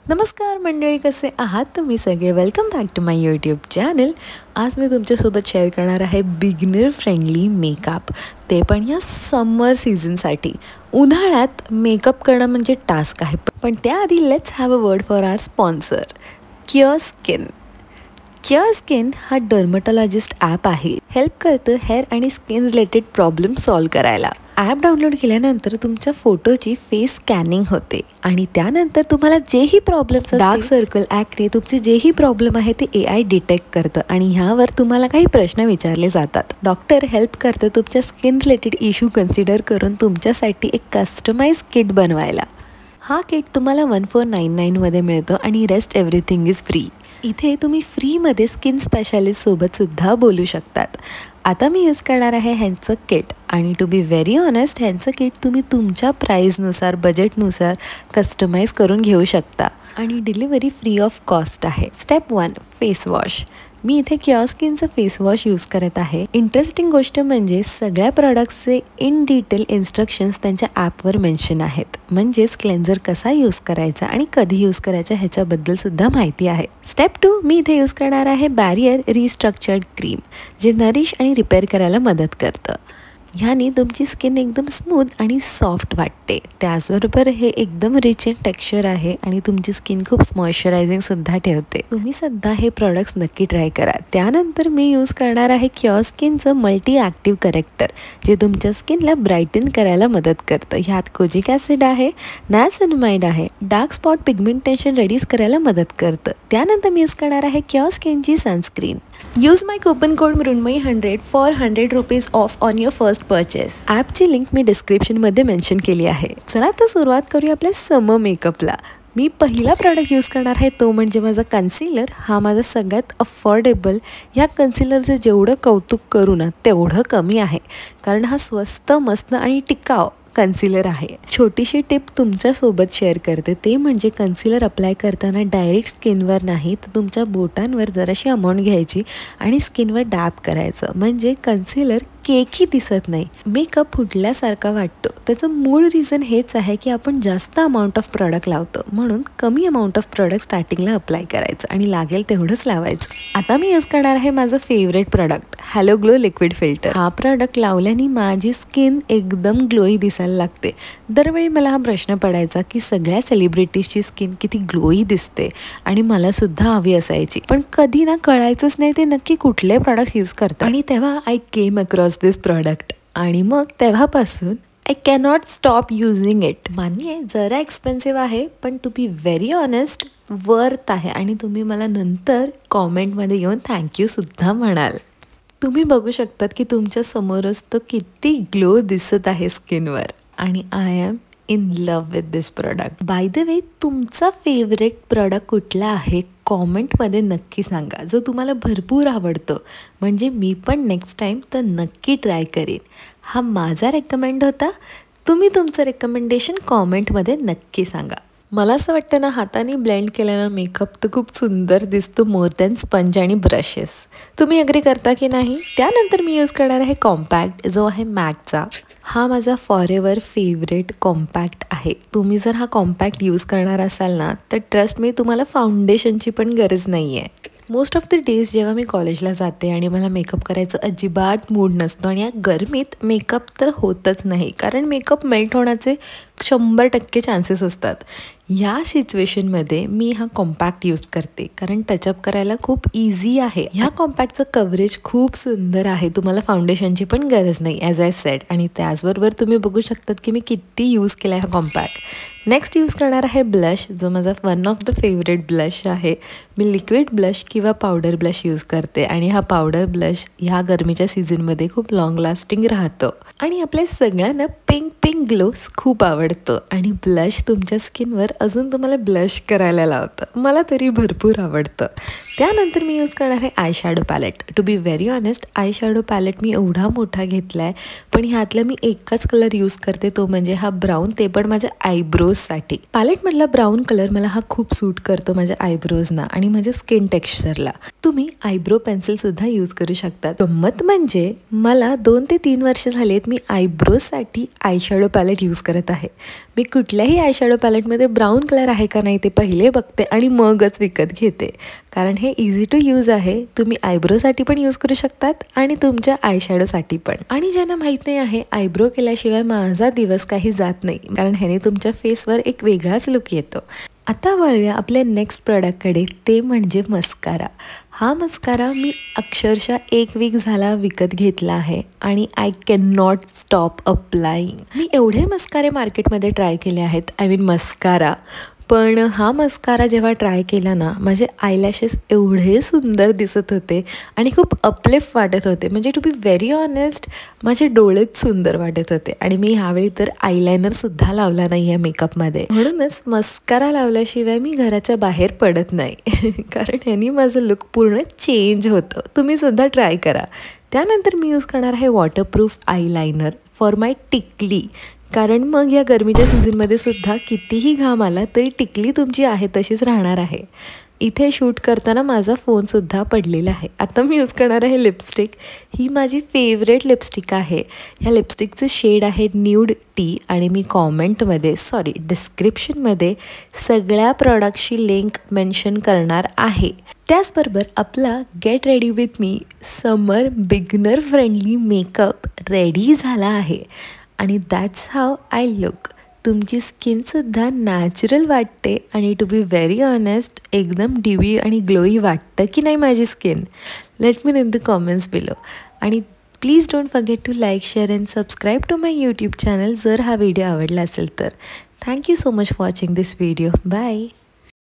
नमस्कार मंडळी, कसे आहात तुम्ही सगळे? Welcome back to my YouTube channel. आज मी तुमच्यासोबत शेअर करणार आहे बिगिनर फ्रेंडली मेकअप, ते पण या समर सीझनसाठी. उन्हाळ्यात मेकअप करणं म्हणजे टास्क आहे, पण त्याआधी let's have a word for our sponsor CureSkin. CureSkin हा डर्मटॉलॉजिस्ट ॲप आहे. हेल्प करतं हेअर आणि स्किन रिलेटेड प्रॉब्लेम सॉल्व करायला. ॲप डाउनलोड केल्यानंतर तुमच्या फोटोची फेस स्कॅनिंग होते आणि त्यानंतर तुम्हाला जेही प्रॉब्लेम्स, डार्क सर्कल, ॲक्ने, तुमचे जेही प्रॉब्लेम आहे ते AI डिटेक्ट करतं आणि ह्यावर तुम्हाला काही प्रश्न विचारले जातात. डॉक्टर हेल्प करतं तुमच्या स्किन रिलेटेड इश्यू कन्सिडर करून तुमच्यासाठी एक कस्टमाइज किट बनवायला. हा किट तुम्हाला 1499 मध्ये मिळतो आणि रेस्ट एव्हरीथिंग इज फ्री. इथे तुम्ही फ्रीमध्ये स्किन स्पेशालिस्टसोबत सुद्धा बोलू शकतात. आता मी यूज करणार आहे ह्यांचं किट आणि टू बी व्हेरी ऑनेस्ट, ह्यांचं किट तुम्ही तुमच्या प्राईजनुसार, बजेटनुसार कस्टमाइज करून घेऊ शकता आणि डिलिव्हरी फ्री ऑफ कॉस्ट आहे. Step 1, face wash. मी इथे क्युअर स्किनचं फेस वॉश यूज करत आहे. इंटरेस्टिंग गोष्ट म्हणजे सगळ्या प्रॉडक्ट्सचे इन डिटेल इन्स्ट्रक्शन्स त्यांच्या ॲपवर मेन्शन आहेत. म्हणजेच क्लेन्झर कसा यूज करायचा आणि कधी यूज करायचा ह्याच्याबद्दल सुद्धा माहिती आहे. स्टेप 2, मी इथे यूज करणार आहे बॅरियर रिस्ट्रक्चर्ड क्रीम, जे नरिश आणि रिपेअर करायला मदत करतं. ह्याने तुमची स्किन एकदम स्मूथ आणि सॉफ्ट वाटते. त्याचबरोबर हे एकदम रिच इन टेक्स्चर आहे आणि तुमची स्किन खूप मॉइश्चरायझिंगसुद्धा ठेवते. तुम्ही सुद्धा हे प्रॉडक्ट्स नक्की ट्राय करा. त्यानंतर मी यूज करणार आहे क्युअर स्किनचं मल्टी ॲक्टिव्ह करेक्टर, जे तुमच्या स्किनला ब्राईटन करायला मदत करतं. ह्यात कोजिक ॲसिड आहे, नायसिनामाइड आहे, डार्क स्पॉट पिगमेंटेशन रिड्यूस करायला मदत करतं. त्यानंतर मी यूज करणार आहे क्युअर स्किनची sunscreen. Use my coupon code मृण्मयी100 for ₹100 off on your first purchase. ॲपची लिंक मी डिस्क्रिप्शनमध्ये मेन्शन केली आहे. चला तर सुरुवात करूया आपल्या समर मेकअपला. मी पहिला प्रॉडक्ट यूज करणार आहे तो म्हणजे माझा कन्सिलर. हा माझा सगळ्यात अफोर्डेबल. ह्या कन्सिलरचं जेवढं कौतुक करू ना तेवढं कमी आहे, कारण हा स्वस्त, मस्त आणि टिकाऊ कन्सिलर आहे. छोटीशी टिप तुमच्यासोबत शेअर करते, ते म्हणजे कन्सिलर अप्लाय करताना डायरेक्ट स्किनवर नाही तर तुमच्या बोटांवर जराशी अमाऊंट घ्यायची आणि स्किनवर डॅब करायचं. म्हणजे कन्सिलर केकी दिसत नाही, मेकअप फुटल्यासारखा वाटतो. त्याचं मूळ रिझन हेच आहे की आपण जास्त अमाऊंट ऑफ प्रॉडक्ट लावतो, म्हणून कमी अमाऊंट ऑफ प्रॉडक्ट स्टार्टिंगला अप्लाय करायचं आणि लागेल तेवढंच लावायचं. आता मी यूज करणार आहे माझं favourite product, hello glow liquid filter. हा प्रॉडक्ट लावल्याने माझी स्किन एकदम ग्लोई दिसायला लागते. दरवेळी मला हा प्रश्न पडायचा की सगळ्या सेलिब्रिटीजची स्किन किती ग्लोई दिसते आणि मला सुद्धा हवी असायची, पण कधी ना कळायचंच नाही ते नक्की कुठले प्रॉडक्ट्स यूज करतात. आणि तेव्हा I came across this product आणि मग तेव्हापासून I cannot stop using it. मान्य आहे जरा एक्सपेन्सिव्ह आहे, पण to be very honest worth आहे आणि तुम्ही मला नंतर कॉमेंटमध्ये येऊन थँक्यू सुद्धा म्हणाल. तुम्ही बघू शकतात की तुमच्या समोरच तो किती ग्लो दिसत आहे स्किनवर आणि I am in love with this product. By the way, तुमचा फेवरेट प्रॉडक्ट कुठला आहे कॉमेंटमध्ये नक्की सांगा, जो तुम्हाला भरपूर आवडतो. म्हणजे मी पण नेक्स्ट टाईम तर नक्की ट्राय करेन. हा माझा रेकमेंड होता. तुम्ही तुमचं रेकमेंडेशन कॉमेंटमध्ये नक्की सांगा. मला असं वाटतं ना, हाताने ब्लेंड केलेला मेकअप तर खूप सुंदर दिसतो मोर दॅन स्पंज आणि ब्रशेस. तुम्ही अग्री करता की नाही? त्यानंतर मी यूज करणार आहे कॉम्पॅक्ट, जो आहे मॅकचा. हा माझा फॉरएव्हर फेवरेट कॉम्पॅक्ट आहे. तुम्ही जर हा कॉम्पॅक्ट यूज करणार असाल ना तर ट्रस्ट मी, तुम्हाला फाउंडेशनची पण गरज नाही आहे. मोस्ट ऑफ द डेज जेव्हा मी कॉलेजला जाते आणि मला मेकअप करायचं अजिबात मूड नसतो आणि या गरमीत मेकअप तर होतच नाही, कारण मेकअप मेल्ट होण्याचे 100% चान्सेस असतात. या सिच्युएशनमध्ये मी हा कॉम्पॅक्ट यूज करते, कारण टचअप करायला खूप इझी आहे. ह्या कॉम्पॅक्टचं कव्हरेज खूप सुंदर आहे. तुम्हाला फाउंडेशनची पण गरज नाही ॲज आय सेड. आणि त्याचबरोबर तुम्ही बघू शकतात की मी किती यूज केला आहे हा कॉम्पॅक्ट. नेक्स्ट यूज करणार आहे ब्लश, जो माझा one of the favourite blush आहे. मी लिक्विड ब्लश किंवा पावडर ब्लश यूज करते आणि हा पावडर ब्लश ह्या गरमीच्या सीझनमध्ये खूप लॉंग लास्टिंग राहतो आणि आपल्या सगळ्यांना पिंक पिंक ग्लो खूप आवडतो. आणि ब्लश तुमच्या स्किनवर अजून तुम्हाला ब्लश करायला लावतं. मला तरी भरपूर आवडतं. त्यानंतर मी यूज करणार आहे eye shadow palette. To be very honest, eye shadow palette मी एवढा मोठा घेतला आहे, पण ह्यातला मी एकच कलर यूज करते, तो म्हणजे हा ब्राऊन, ते पण माझ्या आयब्रोजसाठी. पॅलेटमधला ब्राऊन कलर मला हा खूप सूट करतो माझ्या आयब्रोजना आणि माझ्या स्किन टेक्स्चरला. तुम्ही आयब्रो पेन्सिलसुद्धा यूज करू शकता. गंमत म्हणजे मला 2 ते 3 वर्ष झालेत मी आयब्रोजसाठी आय शॅडो पॅलेट यूज करत आहे. मी कुठल्याही आय शॅडो पॅलेटमध्ये ब्राऊन कलर आहे का नाही ते पहिले बघते आणि मगच विकत घेते, कारण हे इझी टू यूज आहे. तुम्ही आयब्रोसाठी पण यूज करू शकतात आणि तुमच्या आय शॅडोसाठी पण. आणि ज्यांना माहीत नाही आहे, आयब्रो केल्याशिवाय माझा दिवस काही जात नाही, कारण ह्याने तुमच्या फेसवर एक वेगळाच लुक येतो. आता वळूया आपल्या नेक्स्ट प्रॉडक्टकडे, ते म्हणजे मस्कारा. हा मस्कारा मी अक्षरशः 1 वीक झाला विकत घेतला आहे आणि I can not stop applying. मी एवढे मस्कारे मार्केटमध्ये ट्राय केले आहेत, आय मीन मस्कारा, पण हा मस्कारा जेव्हा ट्राय केला ना, माझे आयलॅशेस एवढे सुंदर दिसत होते आणि खूप अपलिफ्ट वाटत होते. म्हणजे टू बी व्हेरी ऑनेस्ट, माझे डोळेच सुंदर वाटत होते. आणि मी ह्यावेळी तर आयलायनरसुद्धा लावला नाही आहे मेकअपमध्ये. म्हणूनच मस्कारा लावल्याशिवाय मी घराच्या बाहेर पडत नाही कारण ह्यानी माझं लुक पूर्ण चेंज होतं. तुम्ही सुद्धा ट्राय करा. त्यानंतर मी यूज करणार आहे वॉटरप्रूफ आयलायनर फॉर माय टिकली, कारण मग या गरमीच्या सीझनमध्ये सुद्धा कितीही घाम आला तरी टिकली तुमची आहे तशीच राहणार आहे. इथे शूट करताना माझा फोनसुद्धा पडलेला आहे. आता मी यूज करणार आहे लिपस्टिक. ही माझी फेवरेट लिपस्टिक आहे. ह्या लिपस्टिकचं शेड आहे न्यूड टी आणि मी डिस्क्रिप्शनमध्ये सगळ्या प्रॉडक्टची लिंक मेन्शन करणार आहे. त्याचबरोबर आपला get ready with me summer beginner friendly makeup ready झाला आहे आणि दॅट्स हाव आय लुक. तुमची स्किनसुद्धा नॅचरल वाटते आणि टू बी व्हेरी ऑनेस्ट एकदम डिवी आणि ग्लोई वाटतं की नाही माझी स्किन? Let me in the comments below. आणि please don't forget to like, share and subscribe to my YouTube channel जर हा व्हिडिओ आवडला असेल तर. Thank you so much for watching this video. Bye.